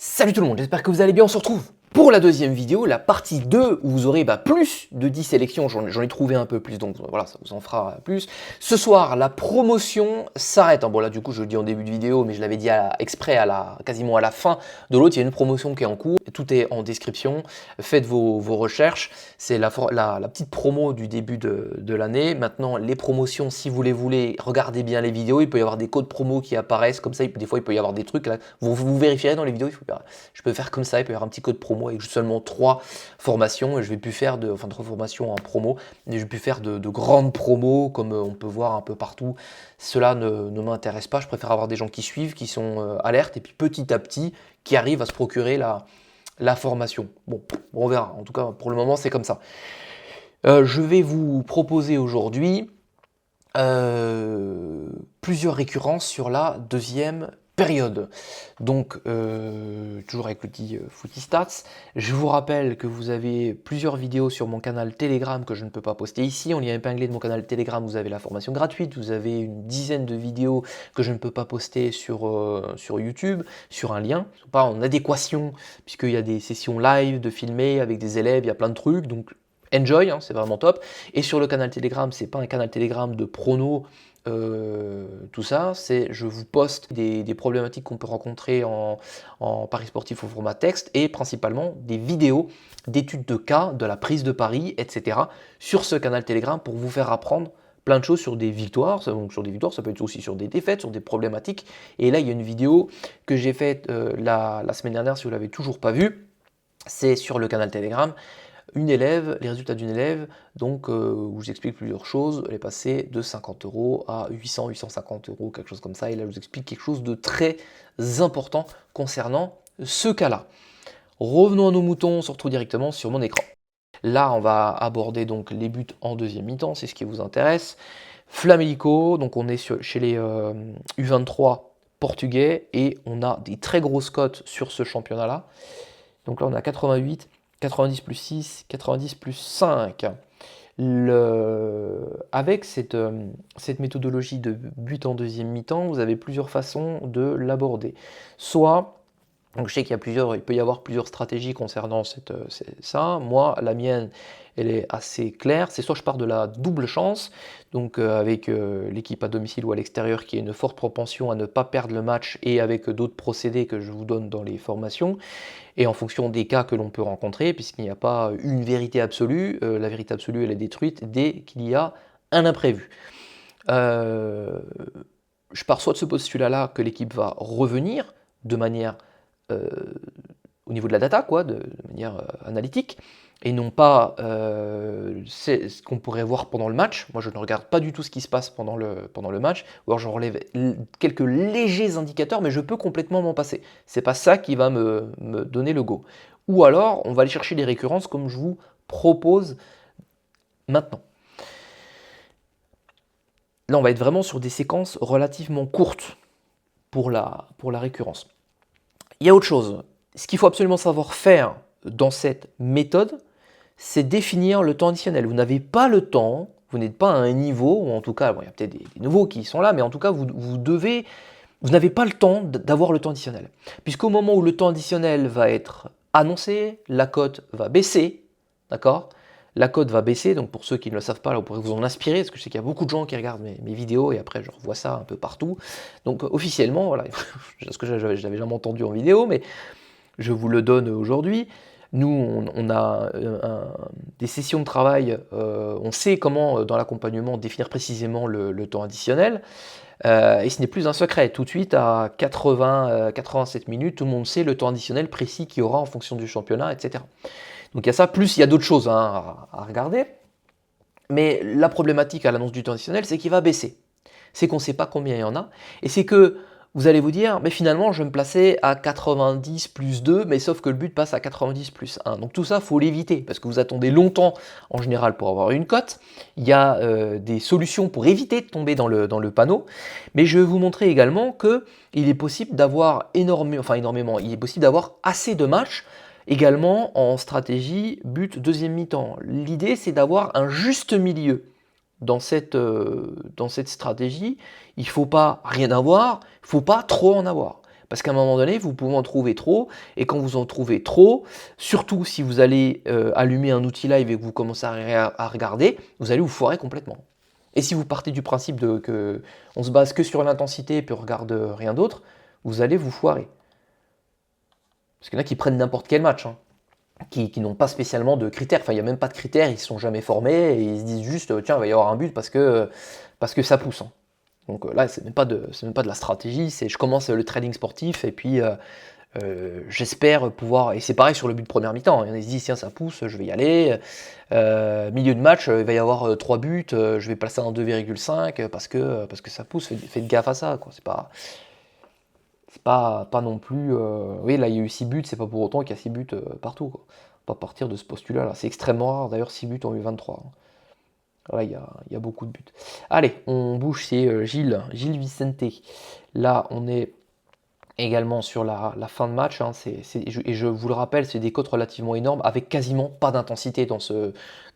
Salut tout le monde, j'espère que vous allez bien, on se retrouve pour la deuxième vidéo, la partie 2, où vous aurez plus de 10 sélections, j'en ai trouvé un peu plus, donc voilà, ça vous en fera plus. Ce soir, la promotion s'arrête, bon là du coup je le dis en début de vidéo, mais je l'avais dit exprès quasiment à la fin de l'autre, il y a une promotion qui est en cours, tout est en description, faites vos recherches, c'est la petite promo du début de l'année. Maintenant, les promotions, si vous les voulez, regardez bien les vidéos, il peut y avoir des codes promo qui apparaissent, comme ça, des fois il peut y avoir des trucs, là, vous vérifierez dans les vidéos, je peux faire comme ça, il peut y avoir un petit code promo avec seulement 3 formations, et je vais plus faire 3 formations en promo, et je vais plus faire de grandes promos, comme on peut voir un peu partout. Cela ne m'intéresse pas, je préfère avoir des gens qui suivent, qui sont alertes, et puis petit à petit, qui arrivent à se procurer la formation. Bon, on verra. En tout cas, pour le moment, c'est comme ça. Je vais vous proposer aujourd'hui plusieurs récurrences sur la deuxième période. Donc, toujours avec l'outil Footy-Stats. Je vous rappelle que vous avez plusieurs vidéos sur mon canal Telegram que je ne peux pas poster ici. En lien épinglé de mon canal Telegram, vous avez la formation gratuite. Vous avez une dizaine de vidéos que je ne peux pas poster sur YouTube, sur un lien. Ils ne sont pas en adéquation, puisqu'il y a des sessions live de filmer avec des élèves, il y a plein de trucs. Donc, enjoy, c'est vraiment top. Et sur le canal Telegram, c'est pas un canal Telegram de prono, tout ça, c'est je vous poste des problématiques qu'on peut rencontrer en paris sportif au format texte et principalement des vidéos d'études de cas, de la prise de paris, etc. sur ce canal Telegram pour vous faire apprendre plein de choses sur des victoires. Donc sur des victoires, ça peut être aussi sur des défaites, sur des problématiques. Et là, il y a une vidéo que j'ai faite la semaine dernière, si vous ne l'avez toujours pas vue, c'est sur le canal Telegram. Les résultats d'une élève, donc où j'explique plusieurs choses, elle est passée de 50 € à 800, 850 €, quelque chose comme ça, et là je vous explique quelque chose de très important concernant ce cas-là. Revenons à nos moutons, on se retrouve directement sur mon écran. Là, on va aborder donc les buts en deuxième mi-temps, c'est ce qui vous intéresse. Flamelico, donc on est chez les U23 portugais, et on a des très grosses cotes sur ce championnat-là. Donc là, on a 88, 90 plus 6, 90 plus 5. Avec cette méthodologie de but en deuxième mi-temps, vous avez plusieurs façons de l'aborder. Soit, donc je sais il peut y avoir plusieurs stratégies concernant ça. Moi, la mienne, elle est assez claire. C'est soit je pars de la double chance, donc avec l'équipe à domicile ou à l'extérieur qui a une forte propension à ne pas perdre le match, et avec d'autres procédés que je vous donne dans les formations. Et en fonction des cas que l'on peut rencontrer, puisqu'il n'y a pas une vérité absolue, la vérité absolue elle est détruite dès qu'il y a un imprévu. Je pars soit de ce postulat-là que l'équipe va revenir de manière au niveau de la data, de manière analytique, et non pas c'est ce qu'on pourrait voir pendant le match. Moi, je ne regarde pas du tout ce qui se passe pendant le match, ou alors je relève quelques légers indicateurs, mais je peux complètement m'en passer. C'est pas ça qui va me donner le go. Ou alors, on va aller chercher des récurrences comme je vous propose maintenant. Là, on va être vraiment sur des séquences relativement courtes pour la récurrence. Il y a autre chose. Ce qu'il faut absolument savoir faire dans cette méthode, c'est définir le temps additionnel. Vous n'avez pas le temps, vous n'êtes pas à un niveau, ou en tout cas, il y a peut-être des nouveaux qui sont là, mais en tout cas, vous n'avez pas le temps d'avoir le temps additionnel. Puisqu'au moment où le temps additionnel va être annoncé, la cote va baisser, d'accord ? La cote va baisser, donc pour ceux qui ne le savent pas, là, vous pourrez vous en inspirer, parce que je sais qu'il y a beaucoup de gens qui regardent mes vidéos, et après je revois ça un peu partout. Donc officiellement, voilà, ce que j'avais jamais entendu en vidéo, mais je vous le donne aujourd'hui. Nous, on a des sessions de travail, on sait comment, dans l'accompagnement, définir précisément le temps additionnel, et ce n'est plus un secret. Tout de suite, à 87 minutes, tout le monde sait le temps additionnel précis qu'il y aura en fonction du championnat, etc. Donc il y a ça, plus il y a d'autres choses à regarder. Mais la problématique à l'annonce du temps additionnel, c'est qu'il va baisser. C'est qu'on ne sait pas combien il y en a, et c'est que vous allez vous dire, mais finalement, je vais me placer à 90 plus 2, mais sauf que le but passe à 90 plus 1. Donc tout ça, il faut l'éviter, parce que vous attendez longtemps, en général, pour avoir une cote. Il y a des solutions pour éviter de tomber dans le panneau, mais je vais vous montrer également qu'il est possible d'avoir il est possible d'avoir assez de matchs, également en stratégie but deuxième mi-temps. L'idée, c'est d'avoir un juste milieu. Dans cette stratégie, il ne faut pas rien avoir, il ne faut pas trop en avoir. Parce qu'à un moment donné, vous pouvez en trouver trop, et quand vous en trouvez trop, surtout si vous allez allumer un outil live et que vous commencez à regarder, vous allez vous foirer complètement. Et si vous partez du principe que on se base que sur l'intensité et puis on regarde rien d'autre, vous allez vous foirer. Parce qu'il y en a qui prennent n'importe quel match, hein, qui n'ont pas spécialement de critères. Enfin, il n'y a même pas de critères, ils ne sont jamais formés et ils se disent juste, tiens, il va y avoir un but parce que ça pousse, hein. Donc là, c'est même pas de la stratégie, c'est je commence le trading sportif et puis j'espère pouvoir. Et c'est pareil sur le but de première mi-temps. Il y en a qui se disent, tiens, ça pousse, je vais y aller. Milieu de match, il va y avoir 3 buts, je vais passer en 2,5 parce que ça pousse. Faites gaffe à ça, quoi. C'est pas non plus. Oui, là, il y a eu 6 buts, c'est pas pour autant qu'il y a 6 buts partout, quoi. Pas partir de ce postulat-là. C'est extrêmement rare. D'ailleurs, 6 buts ont eu 23, hein. Là, il y a beaucoup de buts. Allez, on bouge, c'est Gilles Vicente. Là, on est également sur la fin de match, hein. Et je vous le rappelle, c'est des cotes relativement énormes, avec quasiment pas d'intensité dans ce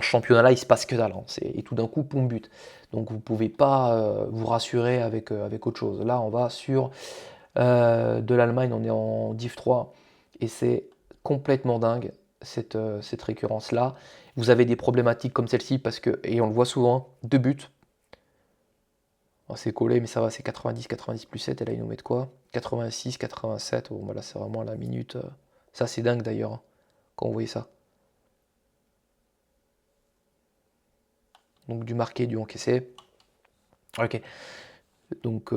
championnat-là. Il se passe que dalle, hein. Et tout d'un coup, poum, but. Donc vous pouvez pas vous rassurer avec autre chose. Là, on va sur de l'Allemagne, on est en Div 3, et c'est complètement dingue cette récurrence-là. Vous avez des problématiques comme celle-ci, parce que, et on le voit souvent, 2 buts. Oh, c'est collé, mais ça va, c'est 90 plus 7, et là ils nous mettent quoi? 86, 87, bon, bah là c'est vraiment la minute. Ça c'est dingue d'ailleurs, hein, quand vous voyez ça. Donc du marqué, du encaissé. Ok. Donc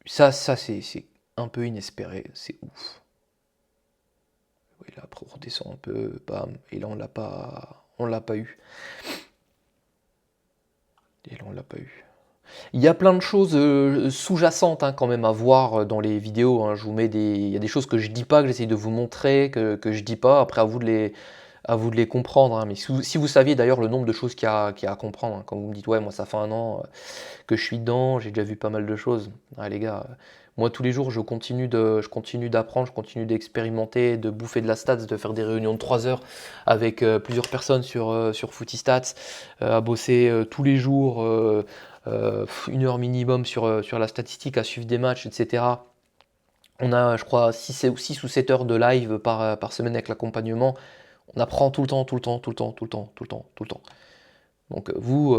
ça c'est un peu inespéré, c'est ouf. Oui, là après on redescend un peu, bam, et là on l'a pas eu. Et là on l'a pas eu. Il y a plein de choses sous-jacentes, hein, quand même à voir dans les vidéos, hein. Je vous mets il y a des choses que je dis pas, que j'essaye de vous montrer, que je dis pas. Après, à vous de les comprendre, hein. Mais si vous saviez d'ailleurs le nombre de choses qu'il y a à comprendre, hein, quand vous me dites, ouais, moi ça fait un an que je suis dedans, j'ai déjà vu pas mal de choses. Ouais, les gars, moi tous les jours je continue d'apprendre, je continue d'expérimenter, de bouffer de la stats, de faire des réunions de 3 heures avec plusieurs personnes sur Footystats, à bosser tous les jours 1 heure minimum sur la statistique, à suivre des matchs, etc. On a, je crois, 6 ou 7 heures de live par semaine avec l'accompagnement. On apprend tout le temps, tout le temps, tout le temps, tout le temps, tout le temps, tout le temps. Donc vous,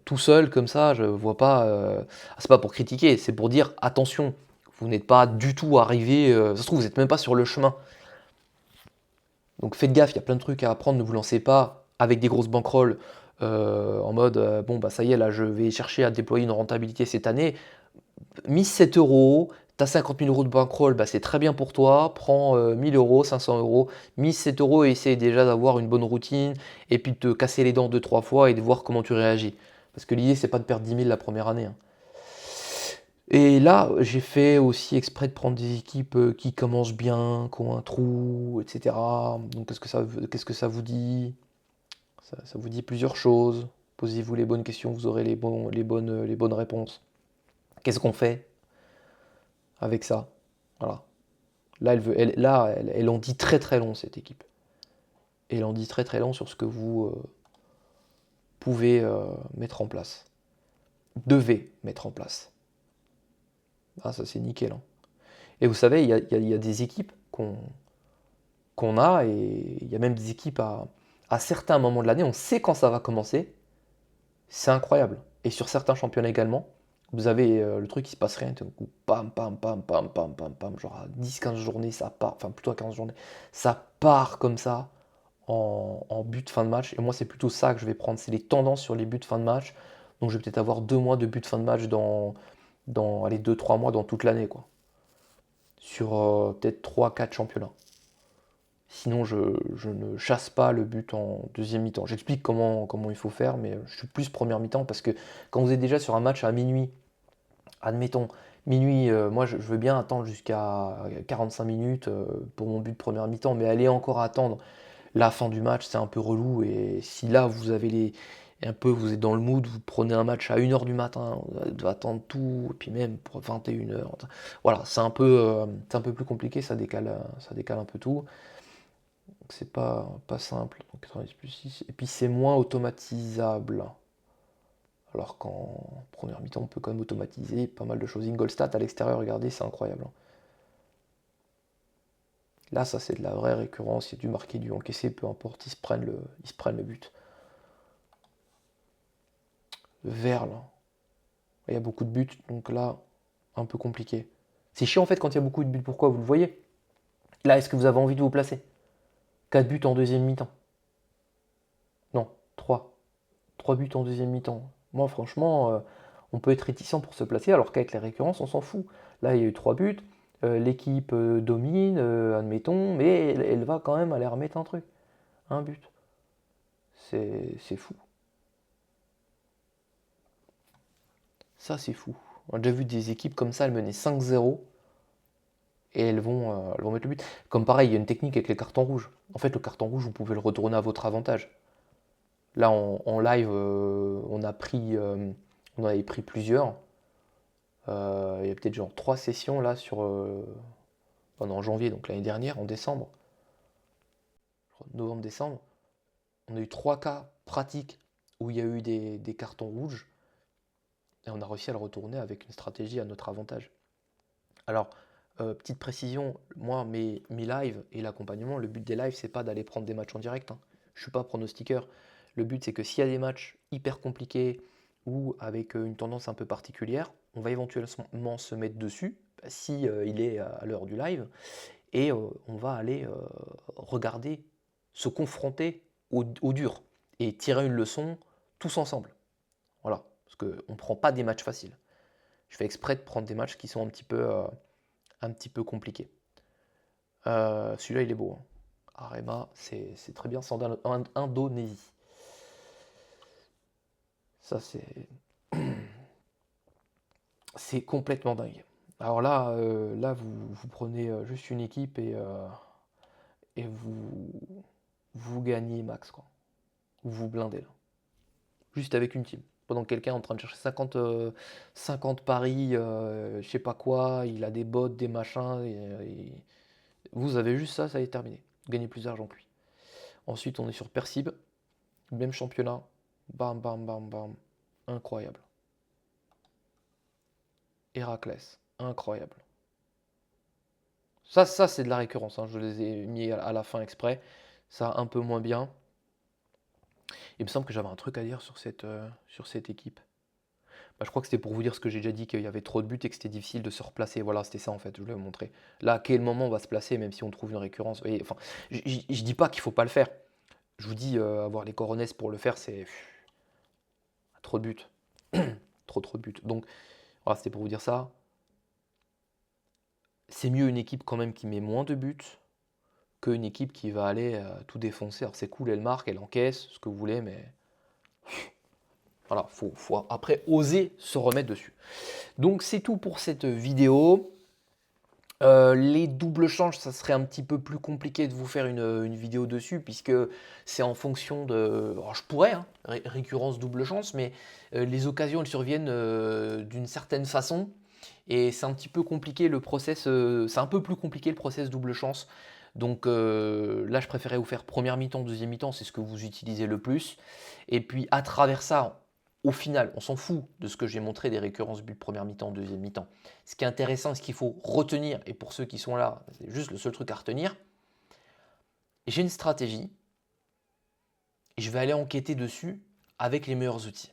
tout seul comme ça, je vois pas. C'est pas pour critiquer, c'est pour dire attention. Vous n'êtes pas du tout arrivé. Ça se trouve, vous n'êtes même pas sur le chemin. Donc faites gaffe, il y a plein de trucs à apprendre. Ne vous lancez pas avec des grosses bankrolls en mode bon bah ça y est là, je vais chercher à déployer une rentabilité cette année. Mise 7 euros, t'as 50 000 euros de bankroll, bah c'est très bien pour toi. Prends 1000 euros, 500 euros, mise 7 euros et essaye déjà d'avoir une bonne routine et puis de te casser les dents 2-3 fois et de voir comment tu réagis. Parce que l'idée, c'est pas de perdre 10 000 la première année, hein. Et là, j'ai fait aussi exprès de prendre des équipes qui commencent bien, qui ont un trou, etc. Donc, qu'est-ce que ça vous dit? Ça vous dit plusieurs choses. Posez-vous les bonnes questions, vous aurez les bonnes réponses. Qu'est-ce qu'on fait avec ça? Voilà. Là, elle en dit très très long, cette équipe. Et elle en dit très très long sur ce que vous pouvez mettre en place. Devez mettre en place. Ah, ça c'est nickel, hein. Et vous savez, il y a des équipes qu'on a, et il y a même des équipes à certains moments de l'année, on sait quand ça va commencer. C'est incroyable. Et sur certains championnats également, vous avez le truc qui se passe rien, tout d'un coup, pam, pam, pam, pam, pam, pam, pam, genre à 10-15 journées, ça part, enfin plutôt à 15 journées, ça part comme ça en but fin de match. Et moi, c'est plutôt ça que je vais prendre, c'est les tendances sur les buts fin de match. Donc je vais peut-être avoir 2 mois de but fin de match dans allez, 2-3 mois dans toute l'année, quoi. Sur peut-être 3-4 championnats. Sinon, je ne chasse pas le but en deuxième mi-temps. J'explique comment il faut faire, mais je suis plus première mi-temps parce que quand vous êtes déjà sur un match à minuit, admettons, minuit, moi je veux bien attendre jusqu'à 45 minutes pour mon but de première mi-temps, mais aller encore attendre la fin du match, c'est un peu relou. Et si là vous avez vous êtes dans le mood, vous prenez un match à 1h du matin, vous devez attendre tout, et puis même pour 21h. Voilà, c'est un peu plus compliqué, ça décale un peu tout. Donc c'est pas simple. Donc 90 plus 6. Et puis c'est moins automatisable. Alors qu'en première mi-temps, on peut quand même automatiser pas mal de choses. Ingolstadt à l'extérieur, regardez, c'est incroyable. Hein. Là, ça c'est de la vraie récurrence. Il y a du marqué, du encaissé, peu importe, ils se prennent le but. Verle, il y a beaucoup de buts, donc là, un peu compliqué. C'est chiant en fait quand il y a beaucoup de buts. Pourquoi? Vous le voyez? Là, est-ce que vous avez envie de vous placer? 4 buts en deuxième mi-temps. Non, 3. 3 buts en deuxième mi-temps. Moi, franchement, on peut être réticent pour se placer, alors qu'avec les récurrences, on s'en fout. Là, il y a eu 3 buts. L'équipe domine, admettons, mais elle va quand même aller remettre un truc. Un but. C'est fou. Ça, c'est fou. On a déjà vu des équipes comme ça, elles menaient 5-0 et elles vont mettre le but. Comme pareil, il y a une technique avec les cartons rouges. En fait, le carton rouge, vous pouvez le retourner à votre avantage. Là, en live, on en avait pris plusieurs. Il y a peut-être genre 3 sessions là en janvier, donc l'année dernière, en décembre, novembre-décembre. On a eu 3 cas pratiques où il y a eu des cartons rouges et on a réussi à le retourner avec une stratégie à notre avantage. Alors, petite précision, moi, mes lives et l'accompagnement, le but des lives, c'est pas d'aller prendre des matchs en direct. Hein. Je suis pas pronostiqueur. Le but, c'est que s'il y a des matchs hyper compliqués ou avec une tendance un peu particulière, on va éventuellement se mettre dessus, si il est à l'heure du live, et on va aller regarder, se confronter au dur et tirer une leçon tous ensemble. Voilà, parce qu'on ne prend pas des matchs faciles. Je fais exprès de prendre des matchs qui sont un petit peu compliqués. Celui-là, il est beau. Hein. Arema, c'est très bien, c'est en Indonésie. Ça, c'est complètement dingue. Alors là vous prenez juste une équipe et vous gagnez max, quoi. Vous blindez, là. Juste avec une team. Pendant que quelqu'un est en train de chercher 50 paris, je sais pas quoi, il a des bots, des machins, et vous avez juste ça est terminé. Vous gagnez plus d'argent que lui. Ensuite, on est sur Persib, même championnat. Bam, bam, bam, bam. Incroyable. Héraclès, incroyable. Ça c'est de la récurrence. Hein. Je les ai mis à la fin exprès. Ça, un peu moins bien. Il me semble que j'avais un truc à dire sur cette équipe. Bah, je crois que c'était pour vous dire ce que j'ai déjà dit, qu'il y avait trop de buts et que c'était difficile de se replacer. Voilà, c'était ça en fait, je voulais vous montrer. Là, à quel moment on va se placer, même si on trouve une récurrence. Et, enfin, je dis pas qu'il faut pas le faire. Je vous dis, avoir les coronesses pour le faire, c'est trop de buts. trop de buts. Donc, voilà, c'était pour vous dire ça. C'est mieux une équipe quand même qui met moins de buts qu'une équipe qui va aller tout défoncer. Alors c'est cool, elle marque, elle encaisse, ce que vous voulez, mais voilà, faut après oser se remettre dessus. Donc c'est tout pour cette vidéo. Les doubles changes, ça serait un petit peu plus compliqué de vous faire une vidéo dessus, puisque c'est en fonction de... Alors, je pourrais, hein, récurrence double chance, mais les occasions, elles surviennent d'une certaine façon, et c'est un petit peu compliqué le process, c'est un peu plus compliqué le process double chance. Donc là, je préférais vous faire première mi-temps, deuxième mi-temps, c'est ce que vous utilisez le plus. Et puis à travers ça, au final, on s'en fout de ce que j'ai montré des récurrences buts première mi-temps, deuxième mi-temps. Ce qui est intéressant, ce qu'il faut retenir, et pour ceux qui sont là, c'est juste le seul truc à retenir, j'ai une stratégie, et je vais aller enquêter dessus avec les meilleurs outils.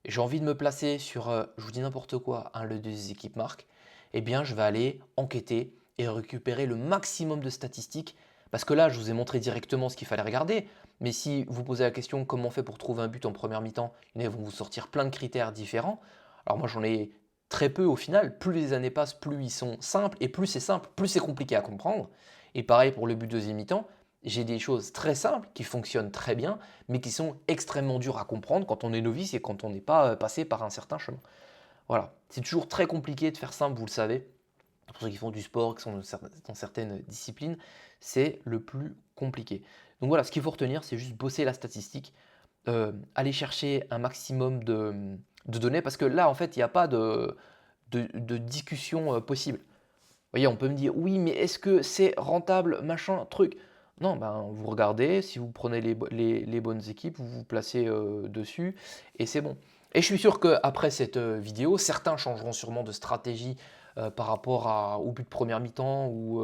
J'ai envie de me placer sur, je vous dis n'importe quoi, un le des équipes marques, eh bien je vais aller enquêter et récupérer le maximum de statistiques. Parce que là, je vous ai montré directement ce qu'il fallait regarder. Mais si vous posez la question comment on fait pour trouver un but en première mi-temps, ils vont vous sortir plein de critères différents. Alors moi j'en ai très peu au final. Plus les années passent, plus ils sont simples. Et plus c'est simple, plus c'est compliqué à comprendre. Et pareil pour le but deuxième mi-temps. J'ai des choses très simples qui fonctionnent très bien, mais qui sont extrêmement dures à comprendre quand on est novice et quand on n'est pas passé par un certain chemin. Voilà, c'est toujours très compliqué de faire simple, vous le savez. Pour ceux qui font du sport, qui sont dans certaines disciplines, c'est le plus compliqué. Donc voilà, ce qu'il faut retenir, c'est juste bosser la statistique, aller chercher un maximum de données, parce que là, en fait, il n'y a pas de discussion possible. Vous voyez, on peut me dire, oui, mais est-ce que c'est rentable, machin, truc? Non, ben, vous regardez, si vous prenez les bonnes équipes, vous vous placez dessus, et c'est bon. Et je suis sûr qu'après cette vidéo, certains changeront sûrement de stratégie par rapport au but première mi-temps ou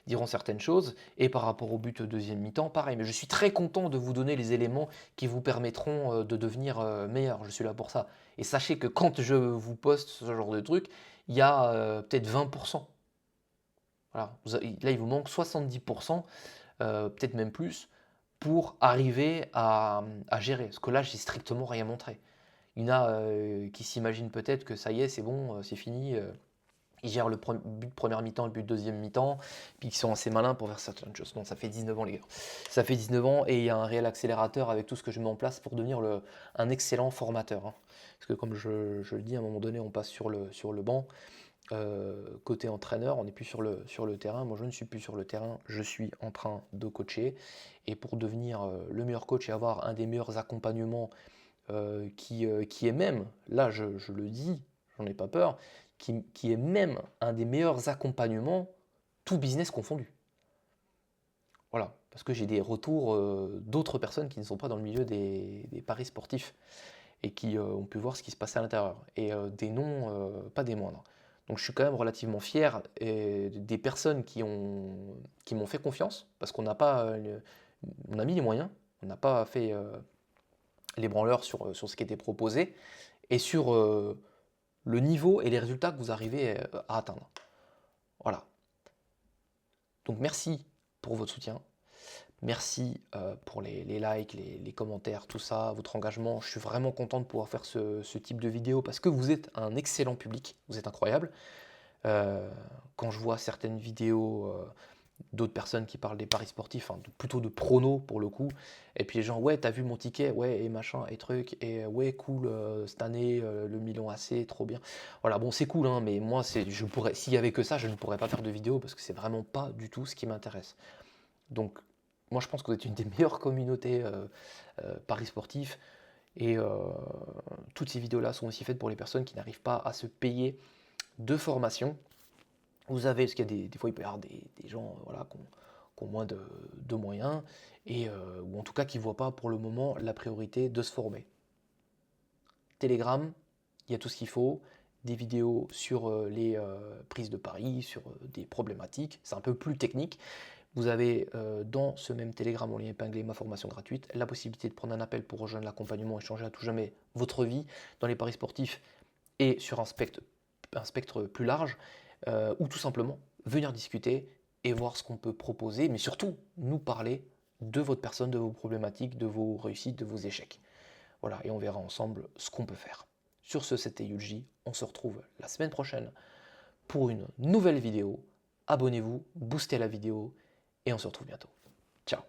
diront certaines choses, et par rapport au but deuxième mi-temps, pareil. Mais je suis très content de vous donner les éléments qui vous permettront de devenir meilleur. Je suis là pour ça. Et sachez que quand je vous poste ce genre de truc, il y a peut-être 20%. Voilà. Là, il vous manque 70%, peut-être même plus, pour arriver à gérer. Parce que là, j'ai strictement rien montré. Il y en a qui s'imaginent peut-être que ça y est, c'est bon, c'est fini. Ils gèrent le but première mi-temps, le but deuxième mi-temps, puis qui sont assez malins pour faire certaines choses. Non, ça fait 19 ans, les gars. Ça fait 19 ans et il y a un réel accélérateur avec tout ce que je mets en place pour devenir un excellent formateur, hein. Parce que comme je le dis, à un moment donné, on passe sur le banc. Côté entraîneur, on n'est plus sur le terrain. Moi, je ne suis plus sur le terrain, je suis en train de coacher. Et pour devenir le meilleur coach et avoir un des meilleurs accompagnements qui est même, là je le dis, j'en ai pas peur, qui est même un des meilleurs accompagnements, tout business confondu. Voilà, parce que j'ai des retours d'autres personnes qui ne sont pas dans le milieu des paris sportifs et qui ont pu voir ce qui se passait à l'intérieur. Et des noms, pas des moindres. Donc je suis quand même relativement fier des personnes qui m'ont fait confiance, parce qu'on n'a pas, on a mis les moyens, on n'a pas fait les branleurs sur ce qui était proposé, et sur le niveau et les résultats que vous arrivez à atteindre. Voilà. Donc merci pour votre soutien. Merci pour les likes, les commentaires, tout ça, votre engagement. Je suis vraiment content de pouvoir faire ce type de vidéo parce que vous êtes un excellent public, vous êtes incroyable. Quand je vois certaines vidéos d'autres personnes qui parlent des paris sportifs, hein, plutôt de pronos pour le coup, et puis les gens, ouais, t'as vu mon ticket, ouais, et machin, et truc, et ouais, cool, cette année, le Milan AC, trop bien. Voilà, bon, c'est cool, hein, mais moi, s'il y avait que ça, je ne pourrais pas faire de vidéo parce que c'est vraiment pas du tout ce qui m'intéresse. Donc, moi, je pense que vous êtes une des meilleures communautés paris sportifs, et toutes ces vidéos-là sont aussi faites pour les personnes qui n'arrivent pas à se payer de formation. Vous avez, parce qu'il y a des fois, il peut y avoir des gens voilà, qui ont moins de moyens, et, ou en tout cas qui ne voient pas pour le moment la priorité de se former. Telegram, il y a tout ce qu'il faut, des vidéos sur les prises de paris, sur des problématiques, c'est un peu plus technique. Vous avez dans ce même Telegram, en lien épinglé, ma formation gratuite, la possibilité de prendre un appel pour rejoindre l'accompagnement et changer à tout jamais votre vie dans les paris sportifs et sur un spectre plus large, ou tout simplement venir discuter et voir ce qu'on peut proposer, mais surtout nous parler de votre personne, de vos problématiques, de vos réussites, de vos échecs. Voilà, et on verra ensemble ce qu'on peut faire. Sur ce, c'était Yuji, on se retrouve la semaine prochaine pour une nouvelle vidéo. Abonnez-vous, boostez la vidéo, et on se retrouve bientôt. Ciao.